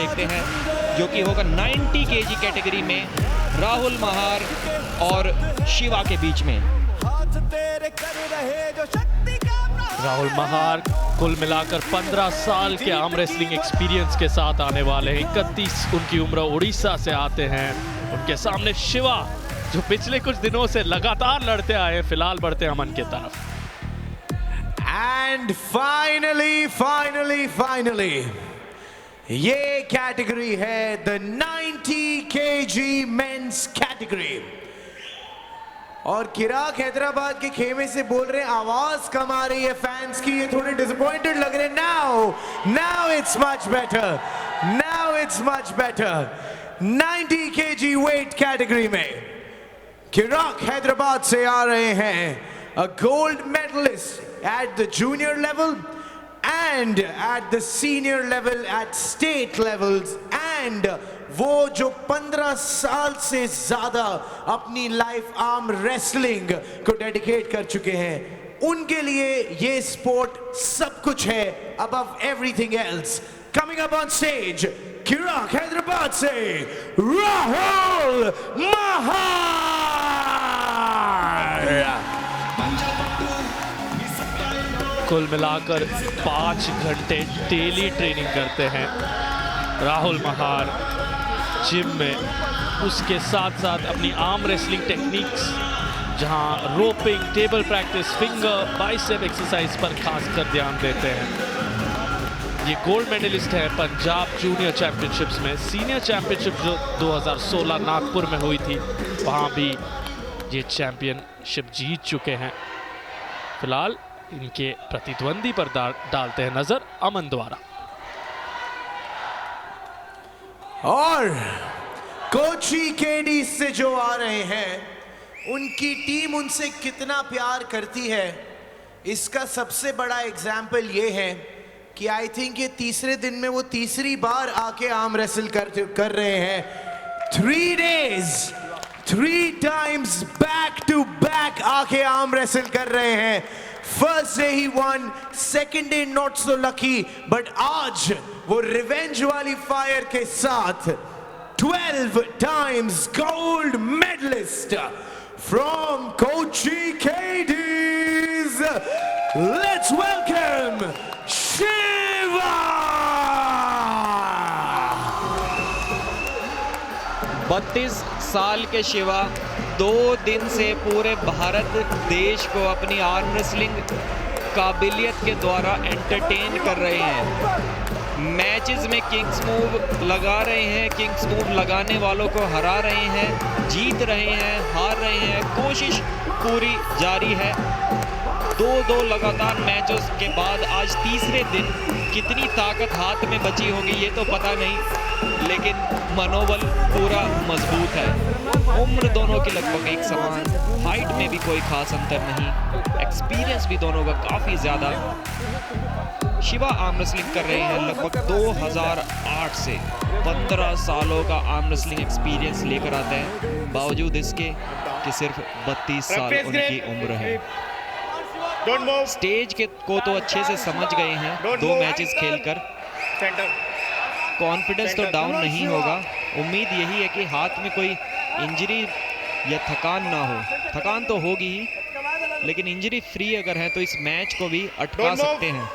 देखते हैं, जो कि होगा 90 kg कैटेगरी में राहुल महार और शिवा के बीच में। राहुल महार कुल मिलाकर 15 साल के आर्म रेसलिंग एक्सपीरियंस के साथ आने वाले हैं। 31 उनकी उम्र, उड़ीसा से आते हैं। उनके सामने शिवा, जो पिछले कुछ दिनों से लगातार लड़ते आए हैं, फिलहाल बढ़ते हैं अमन की तरफ। एंड फाइनली ये कैटेगरी है द 90 kg मेंस कैटेगरी। और किराक हैदराबाद के खेमे से बोल रहे हैं आवाज कम आ रही है फैंस की, ये थोड़े डिसअपॉइंटेड लग रहे हैं। Now it's much better 90 kg weight category में किराक हैदराबाद से आ रहे हैं, a gold medalist at the junior level and at the senior level at state levels, and वो जो 15 साल से ज्यादा अपनी लाइफ आर्म रेसलिंग को डेडिकेट कर चुके हैं, उनके लिए ये स्पोर्ट सब कुछ है, above everything else. Coming up on stage, किराक Hyderabad से राहुल महार। कुल मिलाकर 5 घंटे डेली ट्रेनिंग करते हैं राहुल महार जिम में। उसके साथ साथ अपनी आर्म रेसलिंग टेक्निक्स, जहां roping, table practice, finger, bicep exercise पर खासकर ध्यान देते हैं। ये गोल्ड मेडलिस्ट है पंजाब जूनियर चैंपियनशिप्स में। सीनियर चैंपियनशिप जो 2016 नागपुर में हुई थी, वहां भी ये चैंपियनशिप जीत चुके हैं। फिलहाल इनके प्रतिद्वंदी पर डालते हैं नजर अमन द्वारा। और कोची केडी से जो आ रहे हैं, उनकी टीम उनसे कितना प्यार करती है, इसका सबसे बड़ा एग्जाम्पल ये है कि आई थिंक ये तीसरे दिन में वो तीसरी बार आके आर्म रेसल कर रहे हैं। 3 days 3 times back to back आके आर्म रेसल कर रहे हैं। First day he won, second day not so lucky, but आज वो रिवेंज वाली फायर के साथ 12 times gold medalist from Kochi Kadies. Let's welcome Shiva! 32 साल के शिवा 2 दिन से पूरे भारत देश को अपनी आर्म रेसलिंग काबिलियत के द्वारा एंटरटेन कर रहे हैं। मैचेस में किंग्स मूव लगा रहे हैं, किंग्स मूव लगाने वालों को हरा रहे हैं, जीत रहे हैं, हार रहे हैं, कोशिश पूरी जारी है। 2 लगातार मैचेस के बाद आज तीसरे दिन कितनी ताकत हाथ में बची होगी ये तो पता नहीं, लेकिन मनोबल पूरा मजबूत है। उम्र दोनों की लगभग एक समान, हाइट में भी कोई खास अंतर नहीं, एक्सपीरियंस भी दोनों का काफ़ी ज़्यादा। शिवा आर्म रेसलिंग कर रहे हैं लगभग 2008 से 15 सालों का आर्म रेसलिंग एक्सपीरियंस लेकर आते हैं, बावजूद इसके कि सिर्फ 32 साल उनकी उम्र है। स्टेज को तो अच्छे से समझ गए हैं 2 मैचेस खेलकर। कॉन्फिडेंस तो डाउन नहीं होगा। उम्मीद यही है कि हाथ में कोई इंजरी या थकान ना हो। थकान तो होगी ही, लेकिन इंजरी फ्री अगर है तो इस मैच को भी अटका सकते हैं।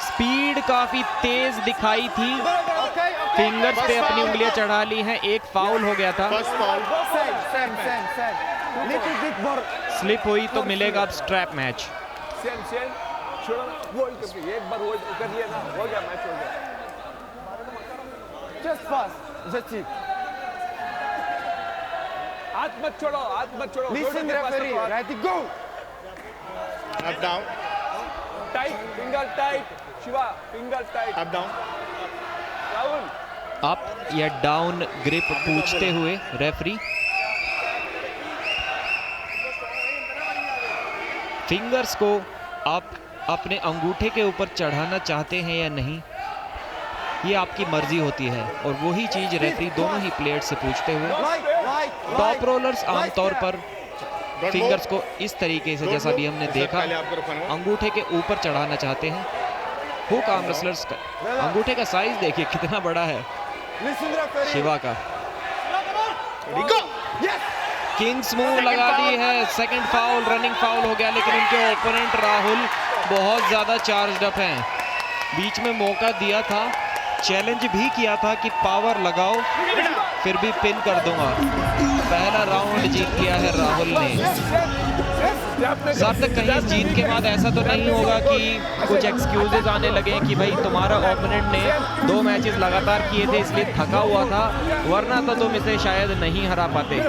स्पीड काफी तेज दिखाई थी, फिंगर्स पे अपनी उंगलियां चढ़ा ली हैं। एक फाउल हो गया था, स्लिप हुई तो मिलेगा अब स्ट्रैप मैच। एक बार होल्ड कर लिया ना, हो गया मैच, हो गया। Just fast, just cheap. हाथ मत छोड़ो, हाथ मत छोड़ो। Listen referee, right go. Up down, tight, finger tight. Shiva, finger tight. Up down, Rahul. Up या डाउन ग्रिप पूछते हुए रेफरी। फिंगर्स को आप अपने अंगूठे के ऊपर चढ़ाना चाहते हैं या नहीं, ये आपकी मर्जी होती है, और वही चीज रेफरी दोनों ही प्लेयर्स से पूछते हुए। टॉप रोलर्स आमतौर पर फिंगर्स को इस तरीके से, जैसा भी हमने देखा, अंगूठे के ऊपर चढ़ाना चाहते हैं। हुक आर्म रेसलर्स का अंगूठे का साइज देखिए कितना बड़ा है शिवा का। किंग्स मूव लगा दी है, सेकंड फाउल, रनिंग फाउल हो गया, लेकिन उनके ओपोनेंट राहुल बहुत ज़्यादा चार्ज्ड अप हैं। बीच में मौका दिया था, चैलेंज भी किया था कि पावर लगाओ, फिर भी पिन कर दूंगा। पहला राउंड जीत लिया है राहुल ने। साथ तक कहीं इस जीत के बाद ऐसा तो नहीं होगा कि कुछ एक्सक्यूजेज आने लगे कि भाई तुम्हारा ओपोनेंट ने 2 मैचेस लगातार किए थे इसलिए थका हुआ था, वरना तो तुम इसे शायद नहीं हरा पाते।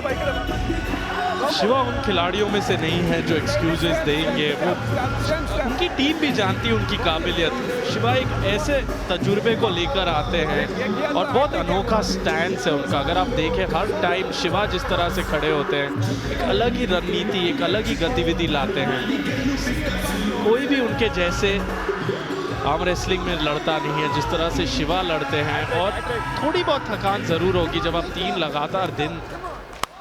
शिवा उन खिलाड़ियों में से नहीं है जो एक्सक्यूजेस देंगे, वो उनकी टीम भी जानती है उनकी काबिलियत। शिवा एक ऐसे तजुर्बे को लेकर आते हैं और बहुत अनोखा स्टैंड है उनका। अगर आप देखें हर टाइम शिवा जिस तरह से खड़े होते हैं, एक अलग ही रणनीति, एक अलग ही गतिविधि लाते हैं। कोई भी उनके जैसे आर्म रेसलिंग में लड़ता नहीं है जिस तरह से शिवा लड़ते हैं। और थोड़ी बहुत थकान ज़रूर होगी जब आप 3 लगातार दिन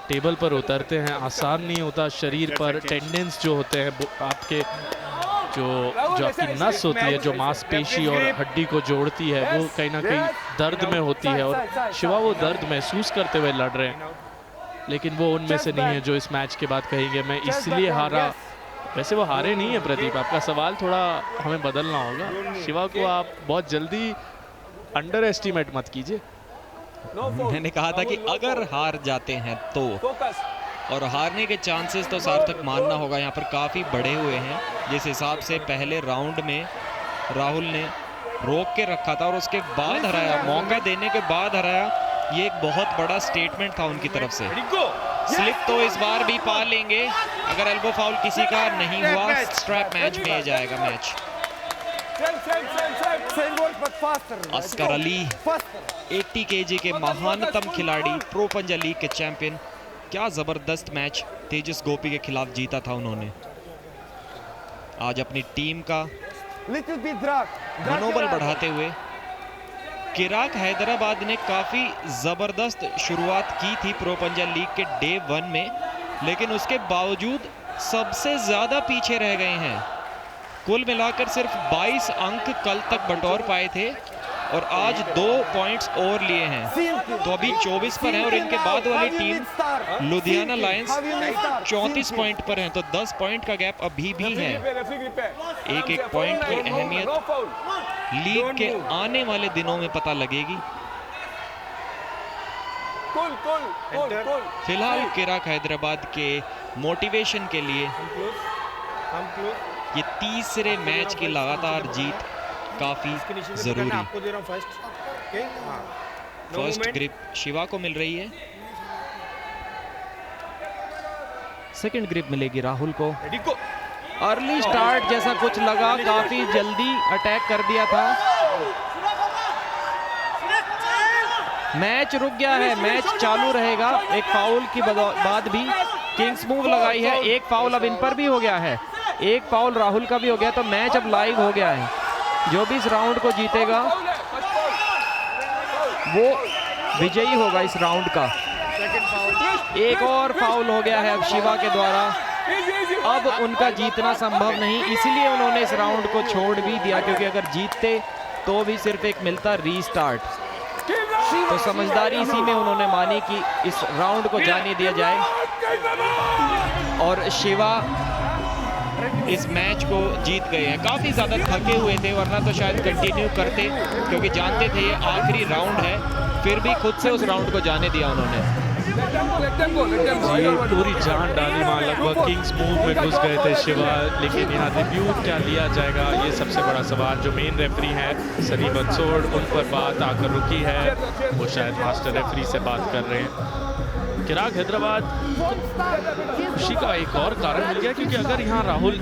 टेबल पर उतरते हैं, आसान नहीं होता। शरीर पर टेंडेंस जो होते हैं आपके, जो आपकी नस होती है, जो मांसपेशी और हड्डी को जोड़ती है, वो कहीं ना कहीं दर्द में होती है। और शिवा वो दर्द महसूस करते हुए लड़ रहे हैं, लेकिन वो उनमें से नहीं है जो इस मैच के बाद कहेंगे मैं इसलिए हारा। वैसे वो हारे नहीं है प्रदीप, आपका सवाल थोड़ा हमें बदलना होगा। शिवा को आप बहुत जल्दी अंडर एस्टिमेट मत कीजिए। मैंने कहा था कि अगर हार जाते हैं तो, और हारने के चांसेस तो सार्थक मानना होगा यहाँ पर काफ़ी बढ़े हुए हैं। जिस हिसाब से पहले राउंड में राहुल ने रोक के रखा था और उसके बाद हराया, मौका देने के बाद हराया, ये एक बहुत बड़ा स्टेटमेंट था उनकी तरफ से। स्लिप तो इस बार भी पा लेंगे, अगर एल्बो फाउल किसी का नहीं हुआ स्ट्रैप मैच में जाएगा मैच। अस्कर अली 80 kg के महानतम खिलाड़ी, प्रो पंजा लीग के चैंपियन, क्या जबरदस्त मैच तेजस गोपी के खिलाफ जीता था उन्होंने। आज अपनी टीम का मनोबल बढ़ाते हुए किराक हैदराबाद ने काफी जबरदस्त शुरुआत की थी प्रो पंजा लीग के डे 1 में, लेकिन उसके बावजूद सबसे ज्यादा पीछे रह गए हैं। कुल मिलाकर सिर्फ 22 अंक कल तक बटोर पाए थे और आज 2 पॉइंट्स और लिए हैं, तो अभी 24 पर हैं। और इनके बाद वाली टीम लुधियाना लायंस 34 पॉइंट पर है, तो 10 पॉइंट का गैप अभी भी है। एक पॉइंट की अहमियत लीग के आने वाले दिनों में पता लगेगी। फिलहाल किराक हैदराबाद के मोटिवेशन के लिए ये तीसरे मैच की लगातार जीत काफी जरूरी। फर्स्ट ग्रिप शिवा को मिल रही है, सेकंड ग्रिप मिलेगी राहुल को। अर्ली स्टार्ट जैसा कुछ लगा, काफी जल्दी अटैक कर दिया था। मैच रुक गया है, मैच चालू रहेगा एक फाउल की बाद भी। किंग्स मूव लगाई है, एक फाउल अब इन पर भी हो गया है, एक फाउल राहुल का भी हो गया, तो मैच अब लाइव हो गया है। जो भी इस राउंड को जीतेगा वो विजयी होगा इस राउंड का। एक और फाउल हो गया है अब शिवा के द्वारा, अब उनका जीतना संभव नहीं, इसलिए उन्होंने इस राउंड को छोड़ भी दिया, क्योंकि अगर जीतते तो भी सिर्फ एक मिलता रीस्टार्ट। तो समझदारी इसी में उन्होंने मानी कि इस राउंड को जाने दिया जाए, और शिवा इस मैच को जीत गए हैं। काफ़ी ज़्यादा थके हुए थे, वरना तो शायद कंटिन्यू करते, क्योंकि जानते थे ये आखिरी राउंड है, फिर भी खुद से उस राउंड को जाने दिया उन्होंने। जी पूरी जान डाली वहाँ, लगभग किंग्स मूव में घुस गए थे शिवा, लेकिन यहाँ रिव्यू क्या लिया जाएगा ये सबसे बड़ा सवाल। जो मेन रेफरी है सनी बंसोड़, उन पर बात आकर रुकी है, वो शायद मास्टर रेफरी से बात कर रहे हैं। किराक हैदराबाद खुशी का एक और कारण मिल गया, क्योंकि अगर यहाँ राहुल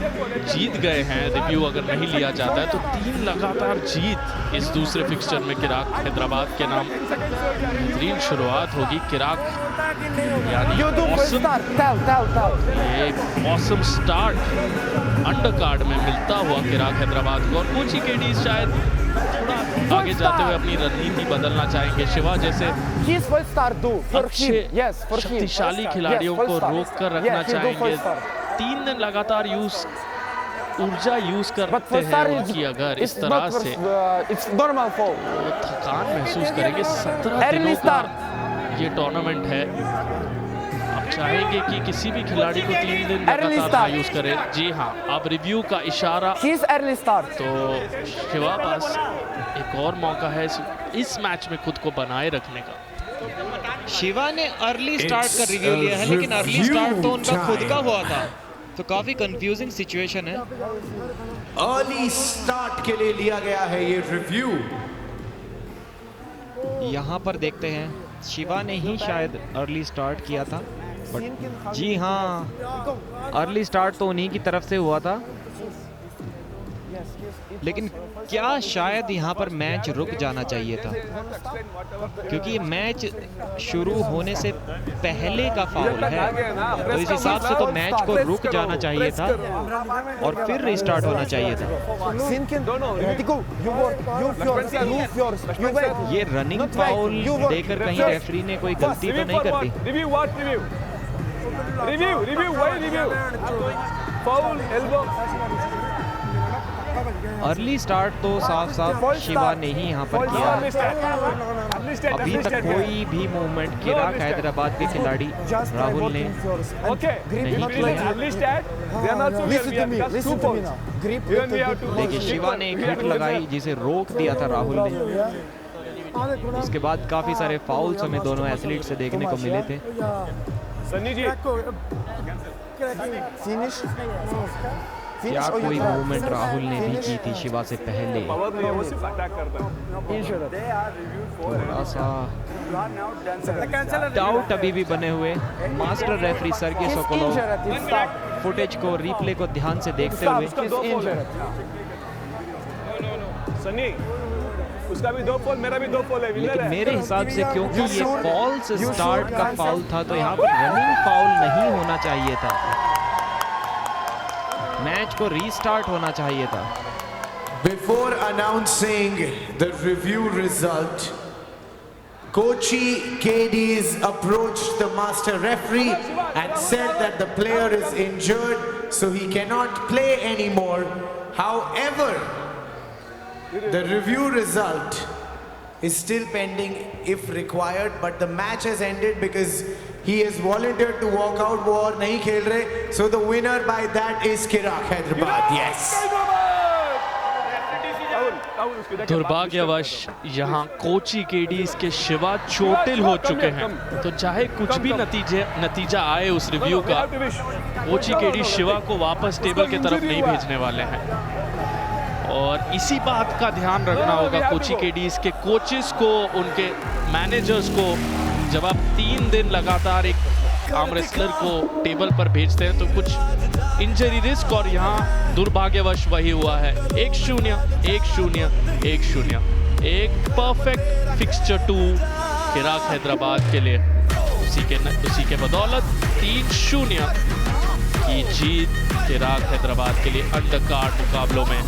जीत गए हैं, रिव्यू अगर नहीं लिया जाता है, तो 3 लगातार जीत इस दूसरे फिक्सचर में किराक हैदराबाद के नाम बेहतरीन शुरुआत होगी। किराक यानी मौसम स्टार्ट अंडर कार्ड में मिलता हुआ किराक हैदराबाद को, और कोची केडी शायद थोड़ा आगे जाते हुए अपनी रणनीति बदलना चाहेंगे। शिवा जैसे He's full star too. For अच्छे him. Yes, for him. शक्तिशाली Yes, खिलाड़ियों full को star. रोक कर रखना Yeah, he'll do full चाहेंगे। star. 3 दिन लगातार ऊर्जा यूज But करते full star हैं is उनकी, अगर इस it's तरह not से it's normal fall. वो थकान महसूस करेंगे। 17 Early दिनों start. का ये टूर्नामेंट है। अब चाहेंगे कि किसी भी खिलाड़ी को 3 दिन Early लगातार start. ना यूज करे। जी हाँ, अब रिव्यू का इशारा। He's early start. तो शिवा पास एक और मौका है इस मैच में खुद को बनाए रखने का। शिवा ने अर्ली स्टार्ट का रिव्यू लिया है, लेकिन अर्ली स्टार्ट तो उनका खुद का हुआ था, तो काफी कंफ्यूजिंग सिचुएशन है। अर्ली स्टार्ट के लिए लिया गया है ये रिव्यू। यहाँ पर देखते हैं, शिवा ने ही शायद अर्ली स्टार्ट किया था, बट जी हाँ, अर्ली स्टार्ट तो उन्हीं की तरफ से हुआ था, लेकिन क्या शायद यहाँ पर मैच रुक जाना चाहिए था, क्योंकि ये मैच शुरू होने से पहले का फाउल है, तो इस हिसाब से तो मैच को रुक जाना चाहिए था और फिर रिस्टार्ट होना चाहिए था। ये रनिंग फाउल देकर कहीं रेफरी ने कोई गलती तो नहीं कर दी। अर्ली स्टार्ट तो साफ साफ शिवा ने ही यहाँ पर किया। अभी तक कोई भी मूवमेंट किराक हैदराबाद के खिलाड़ी राहुल ने नहीं किया। देखिए, शिवा ने एक हिट लगाई जिसे रोक दिया था राहुल ने। उसके बाद काफी सारे फाउल्स हमें दोनों एथलीट से देखने को मिले थे। क्या कोई मूवमेंट राहुल ने भी की थी शिवा से पहले? थोड़ा सा डाउट अभी भी बने हुए। मास्टर रेफरी सर्गी सोकोलोव फुटेज को, रिप्ले को ध्यान से देखते हुए, उसका भी 2 फॉल, मेरा भी 2 फॉल है। लेकिन मेरे हिसाब से क्योंकि ये फॉल्स स्टार्ट का फाउल था, तो यहाँ पर रनिंग फाउल नहीं होना चाहिए था, मैच को रीस्टार्ट होना चाहिए था। Before announcing the review result, Kochi KDs approached the master referee and said that the player is injured, so he cannot play anymore. However, the review result is still pending if required, but the match has ended because he has volunteered to walk out. वो और नहीं खेल रहे, so the winner by that is Kirak Hyderabad. Yes. दुर्भाग्यवश यहाँ कोची केडीज के शिवा चोटिल हो चुके हैं, तो चाहे कुछ भी नतीजा आए उस रिव्यू का, कोची केडीज शिवा को वापस टेबल के तरफ नहीं भेजने वाले हैं। और इसी बात का ध्यान रखना होगा कोची केडीज के कोचेस को, उनके मैनेजर्स को। जब आप 3 दिन लगातार एक आर्म रेसलर को टेबल पर भेजते हैं तो कुछ इंजरी रिस्क, और यहाँ दुर्भाग्यवश वही हुआ है। 1-0, 1-0, 1-0, एक परफेक्ट फिक्सचर 2 किराक हैदराबाद के लिए। उसी के बदौलत 3-0 की जीत किराक हैदराबाद के लिए अंडर कार्ड मुकाबलों में।